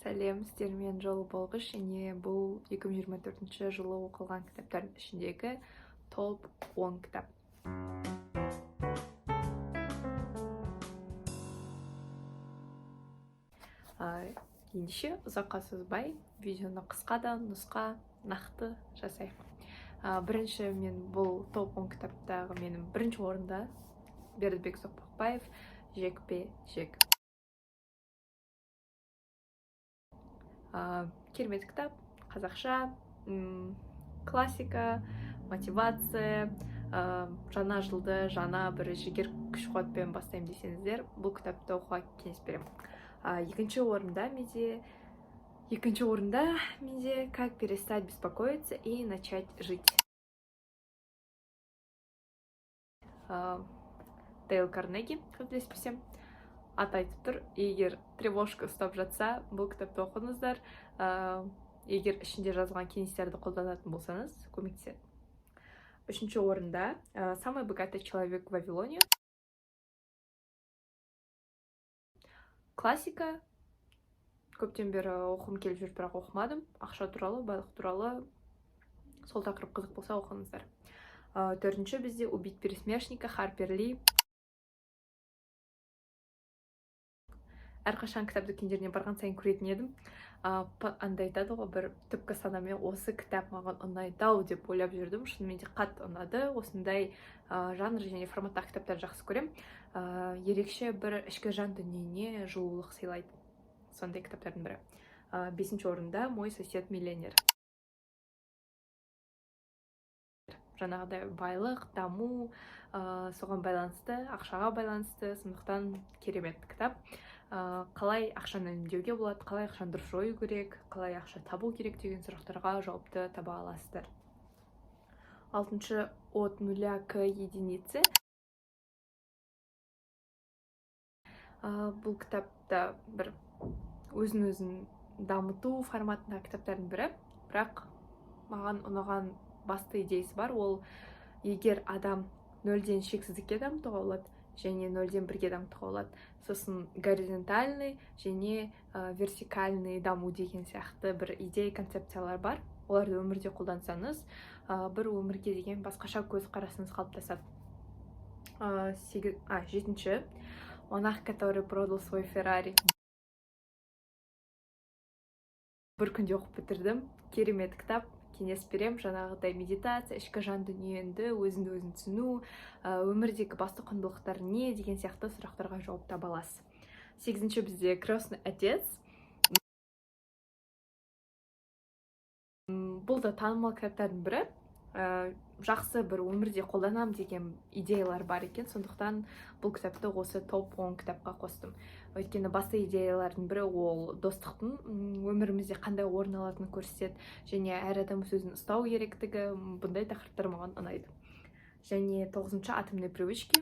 Сәлем, сіздермен жолы болғыш, және бұл 2024 жылы оқылған кітаптардың ішіндегі топ 10 кітап. Ендеше ұзаққа созбай, видеоны қысқа да нұсқа нақты жасайық. Бірінші мен бұл топ 10 кітаптағы менің бірінші орында Бердібек Соқпақбаев «Жекпе-жек». Керемет кітап, қазақша, классика, мотивация, жаңа жылды жаңа бір жігер күш қуатпен бастаймын десеңіздер, бұл кітапты оқуға кеңес беремін. Екінші орында менде «Как перестать беспокоиться и начать жить». Дейл Карнеги, қателеспесем, аты айтып тұр, егер тревожка ұстап жатса, бұл кітапты оқыңыздар. Егер ішінде жазылған кеңестерді қолданатын болсаңыз, көмектеседі. Үшінші орында «Самый богатый человек в Вавилоне». Классика. Көптен бері оқым келіп жүр, бірақ оқымадым. Ақша туралы, байлық туралы сол тақырып қызық болса оқыңыздар. Төртінші бізде «Убить пересмешника» Харпер Ли. Әрқашан кітап дүкендеріне барған сайын көретін едім. Андай айтады ғой, бір түпкі санамен осы кітап маған ұнайды-ау деп ойлап жүрдім. Шынымен де қатты ұнады. Осындай жанр және форматтағы кітаптарды жақсы көрем. Ерекше бір ішкі жан дүниене жылулық сыйлайды. Сондай кітаптардың бірі. Бесінші орында «Мой сосед миллионер». Жаңағыдай байлық, даму, соған байланысты, ақшаға байланысты, сондықтан керемет кітап. Қалай ақшаны үнемдеуге болады, қалай ақшаны дұрыс жою керек, қалай ақша табу керек деген сұрақтарға жауапты таба аласыздар. Алтыншы «От нуля к единице». Бұл кітапта бір өзін дамыту форматындағы кітаптардың бірі, бірақ маған ұнаған басты идеясы бар. Ол егер адам 0-ден шексіздікке дамытуға болады, және 0-ден 1-ге дамытуға болады, сосын горизонтальный және вертикальный даму деген сияқты бір идея концепциялар бар. Оларды өмірде қолдансаңыз, бір өмірге деген басқаша көзқарасыңыз қалыптасады. Жетінші «Монах, который продал свой Феррари». Бір күнде оқып бітірдім. Керемет кітап. Кеңес берем, жаңағыдай медитация, ішкі жан дүниеңді, өзіңді түсіну, өмірдегі басты құндылықтар не деген сияқты сұрақтарға жауап таба аласыз. Сегізінші бізде «Крестный отец». Бұл да танымал кітаптардың бірі. Жақсы бір өмірде қолданам деген идеялар бар екен, сондықтан бұл кітапты осы топ 10 кітапқа қостым. Өйткені басты идеялардың бірі ол достықтың өмірімізде қандай орын алатынын көрсетеді, және әр адам сөзін ұстау керектігі, бұндай тақырыптар маған ұнайды. Және 9-шы «Атомные привычки».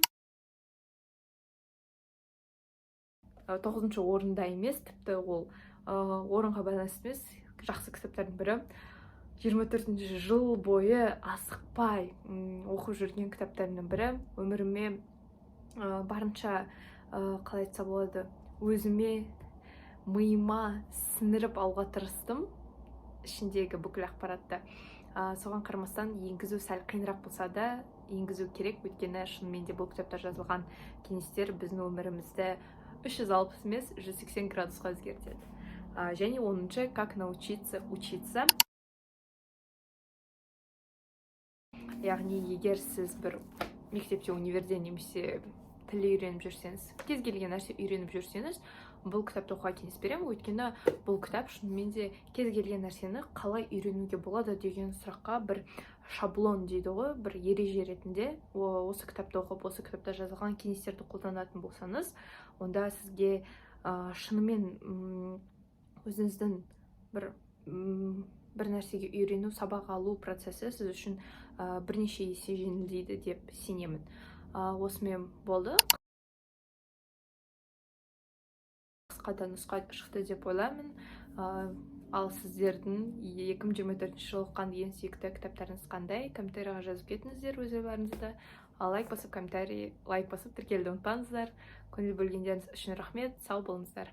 9-шы орында емес, тіпті ол орынға байланысты емес, жақсы кітаптардың бірі. 24-ші жыл бойы асықпай оқып жүрген кітаптардың бірі. Өміріме барынша, қалай айтса болады, өзіме, миыма сіңіріп алуға тырыстым ішіндегі бүкіл ақпаратты. Соған қарамастан енгізу сәл қиынырақ болса да енгізу керек, өйткені шынымен де бұл кітапта жазылған кеңестер біздің өмірімізді 360 емес 180 градусқа өзгертеді. Және 10-шы «Как научиться учиться». Яғни, егер сіз бір мектепте, универде немесе тіл үйреніп жүрсеңіз, кез келген нәрсе үйреніп жүрсеңіз, бұл кітапты оқуға кеңес беремін, өйткені бұл кітап шынымен де кез келген нәрсені қалай үйренуге болады деген сұраққа бір шаблон дейді ғой, бір ереже ретінде осы кітапты оқып, осы кітапта жазылған кеңестерді қолданатын болсаңыз, онда сізге шынымен өзіңіздің бір нәрсеге үйрену, сабақ алу процесі сіз үшін бірнеше есе жеңілдейді деп сенемін. Осымен болды. Қысқада нұсқа шықты деп ойлаймын. Ал сіздердің 2024 жылы оқыған ең сүйікті кітаптарыңыз қандай? Комментарийға жазып кетіңіздер өз ойларыңызды. Лайк басып, тіркелуді ұмытпаңыздар. Көңіл бөлгендеріңіз үшін рахмет. Сау болыңыздар.